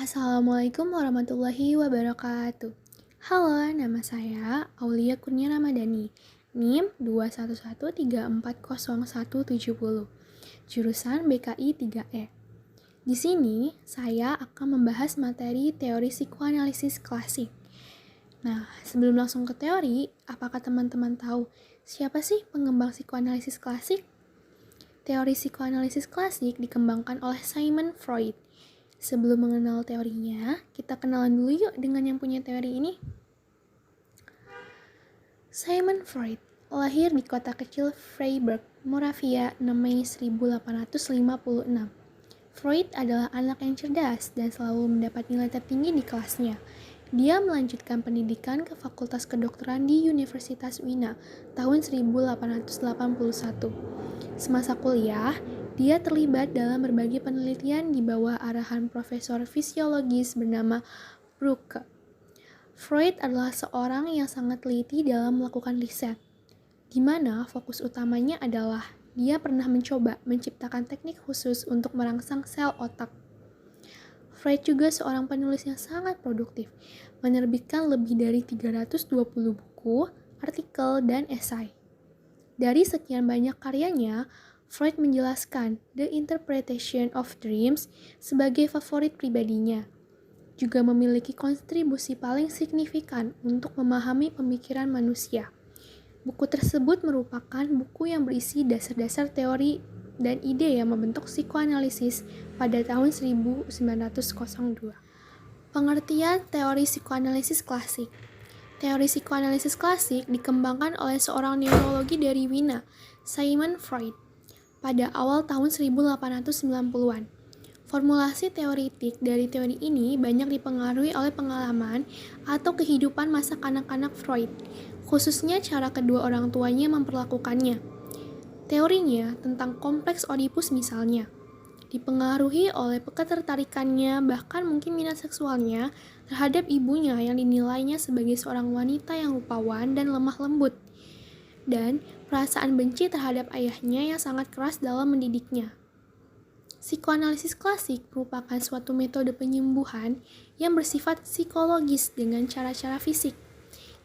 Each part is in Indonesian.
Assalamualaikum warahmatullahi wabarakatuh. Halo, nama saya Aulia Kurnia Ramadhani, NIM 211340170, jurusan BKI 3E. Di sini, saya akan membahas materi teori psikoanalisis klasik. Nah, sebelum langsung ke teori, apakah teman-teman tahu siapa sih pengembang psikoanalisis klasik? Teori psikoanalisis klasik dikembangkan oleh Sigmund Freud. Sebelum mengenal teorinya, kita kenalan dulu yuk dengan yang punya teori ini. Sigmund Freud lahir di kota kecil Freiburg, Moravia, 6 Mei 1856. Freud adalah anak yang cerdas dan selalu mendapat nilai tertinggi di kelasnya. Dia melanjutkan pendidikan ke Fakultas Kedokteran di Universitas Wina tahun 1881. Semasa kuliah, dia terlibat dalam berbagai penelitian di bawah arahan profesor fisiologis bernama Brücke. Freud adalah seorang yang sangat teliti dalam melakukan riset, di mana fokus utamanya adalah dia pernah mencoba menciptakan teknik khusus untuk merangsang sel otak. Freud juga seorang penulis yang sangat produktif, menerbitkan lebih dari 320 buku, artikel, dan esai. Dari sekian banyak karyanya, Freud menjelaskan The Interpretation of Dreams sebagai favorit pribadinya. Juga memiliki kontribusi paling signifikan untuk memahami pemikiran manusia. Buku tersebut merupakan buku yang berisi dasar-dasar teori dan ide yang membentuk psikoanalisis pada tahun 1902. Pengertian teori psikoanalisis klasik. Teori psikoanalisis klasik dikembangkan oleh seorang neurologi dari Wina, Sigmund Freud, pada awal tahun 1890-an. Formulasi teoritik dari teori ini banyak dipengaruhi oleh pengalaman atau kehidupan masa kanak-kanak Freud, khususnya cara kedua orang tuanya memperlakukannya. Teorinya tentang kompleks Oedipus misalnya, dipengaruhi oleh ketertarikannya bahkan mungkin minat seksualnya terhadap ibunya yang dinilainya sebagai seorang wanita yang rupawan dan lemah lembut, dan perasaan benci terhadap ayahnya yang sangat keras dalam mendidiknya. Psikoanalisis klasik merupakan suatu metode penyembuhan yang bersifat psikologis dengan cara-cara fisik.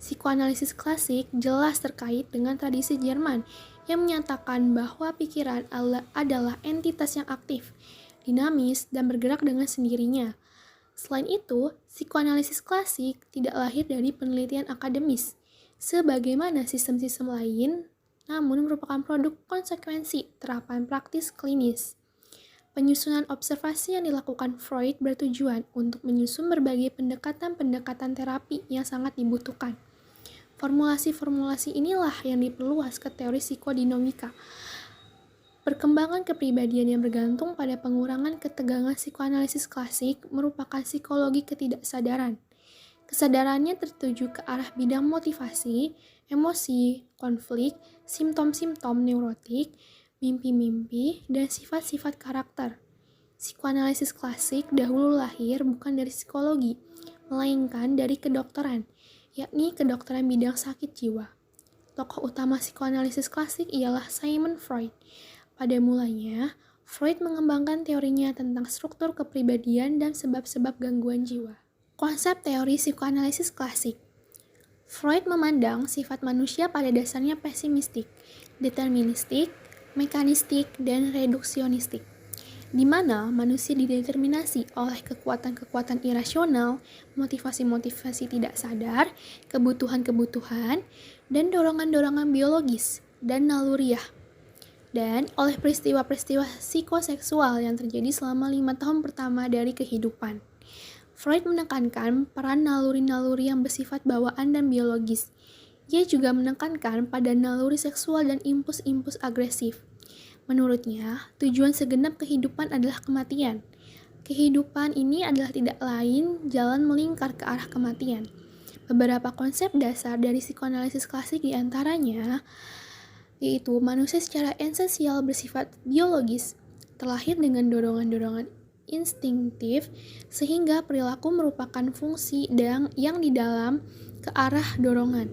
Psikoanalisis klasik jelas terkait dengan tradisi Jerman yang menyatakan bahwa pikiran adalah entitas yang aktif, dinamis, dan bergerak dengan sendirinya. Selain itu, psikoanalisis klasik tidak lahir dari penelitian akademis, sebagaimana sistem-sistem lain, namun merupakan produk konsekuensi terapan praktis klinis. Penyusunan observasi yang dilakukan Freud bertujuan untuk menyusun berbagai pendekatan-pendekatan terapi yang sangat dibutuhkan. Formulasi-formulasi inilah yang diperluas ke teori psikodinamika. Perkembangan kepribadian yang bergantung pada pengurangan ketegangan psikoanalisis klasik merupakan psikologi ketidaksadaran. Kesadarannya tertuju ke arah bidang motivasi, emosi, konflik, simptom-simptom neurotik, mimpi-mimpi, dan sifat-sifat karakter. Psikoanalisis klasik dahulu lahir bukan dari psikologi, melainkan dari kedokteran, yakni kedokteran bidang sakit jiwa. Tokoh utama psikoanalisis klasik ialah Sigmund Freud. Pada mulanya, Freud mengembangkan teorinya tentang struktur kepribadian dan sebab-sebab gangguan jiwa. Konsep teori psikoanalisis klasik. Freud memandang sifat manusia pada dasarnya pesimistik, deterministik, mekanistik, dan reduksionistik, di mana manusia dideterminasi oleh kekuatan-kekuatan irasional, motivasi-motivasi tidak sadar, kebutuhan-kebutuhan, dan dorongan-dorongan biologis dan naluriah, dan oleh peristiwa-peristiwa psikoseksual yang terjadi selama 5 tahun pertama dari kehidupan. Freud menekankan peran naluri-naluri yang bersifat bawaan dan biologis. Ia juga menekankan pada naluri seksual dan impuls-impuls agresif. Menurutnya, tujuan segenap kehidupan adalah kematian. Kehidupan ini adalah tidak lain jalan melingkar ke arah kematian. Beberapa konsep dasar dari psikoanalisis klasik diantaranya yaitu manusia secara esensial bersifat biologis, terlahir dengan dorongan-dorongan instinktif, sehingga perilaku merupakan fungsi yang di dalam ke arah dorongan.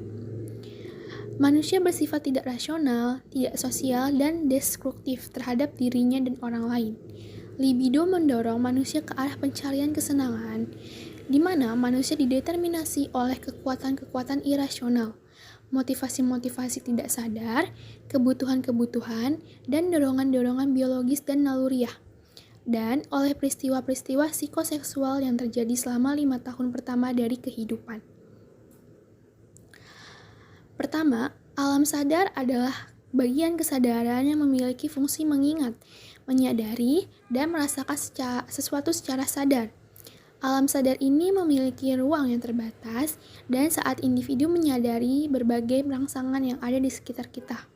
Manusia bersifat tidak rasional, tidak sosial, dan destruktif terhadap dirinya dan orang lain. Libido mendorong manusia ke arah pencarian kesenangan, di mana manusia dideterminasi oleh kekuatan-kekuatan irasional, motivasi-motivasi tidak sadar, kebutuhan-kebutuhan, dan dorongan-dorongan biologis dan naluriah, dan oleh peristiwa-peristiwa psikoseksual yang terjadi selama 5 tahun pertama dari kehidupan. Pertama, alam sadar adalah bagian kesadaran yang memiliki fungsi mengingat, menyadari, dan merasakan sesuatu secara sadar. Alam sadar ini memiliki ruang yang terbatas dan saat individu menyadari berbagai rangsangan yang ada di sekitar kita.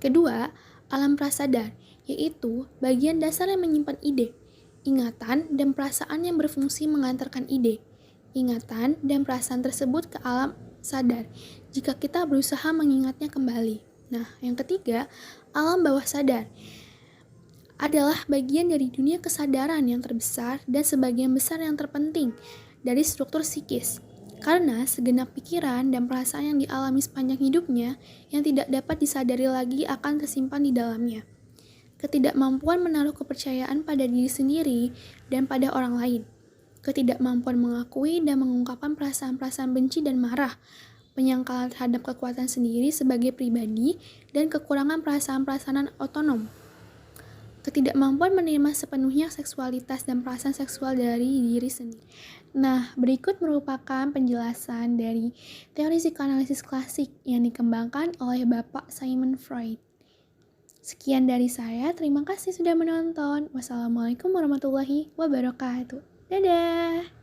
Kedua, alam prasadar, yaitu bagian dasar yang menyimpan ide, ingatan, dan perasaan yang berfungsi mengantarkan ide, ingatan, dan perasaan tersebut ke alam sadar jika kita berusaha mengingatnya kembali. Nah, yang ketiga, alam bawah sadar adalah bagian dari dunia kesadaran yang terbesar dan sebagian besar yang terpenting dari struktur psikis. Karena segenap pikiran dan perasaan yang dialami sepanjang hidupnya yang tidak dapat disadari lagi akan tersimpan di dalamnya. Ketidakmampuan menaruh kepercayaan pada diri sendiri dan pada orang lain. Ketidakmampuan mengakui dan mengungkapkan perasaan-perasaan benci dan marah, penyangkalan terhadap kekuatan sendiri sebagai pribadi, dan kekurangan perasaan-perasaan otonom. Ketidakmampuan menerima sepenuhnya seksualitas dan perasaan seksual dari diri sendiri. Nah, berikut merupakan penjelasan dari teori psikoanalisis klasik yang dikembangkan oleh Bapak Sigmund Freud. Sekian dari saya, terima kasih sudah menonton. Wassalamualaikum warahmatullahi wabarakatuh. Dadah!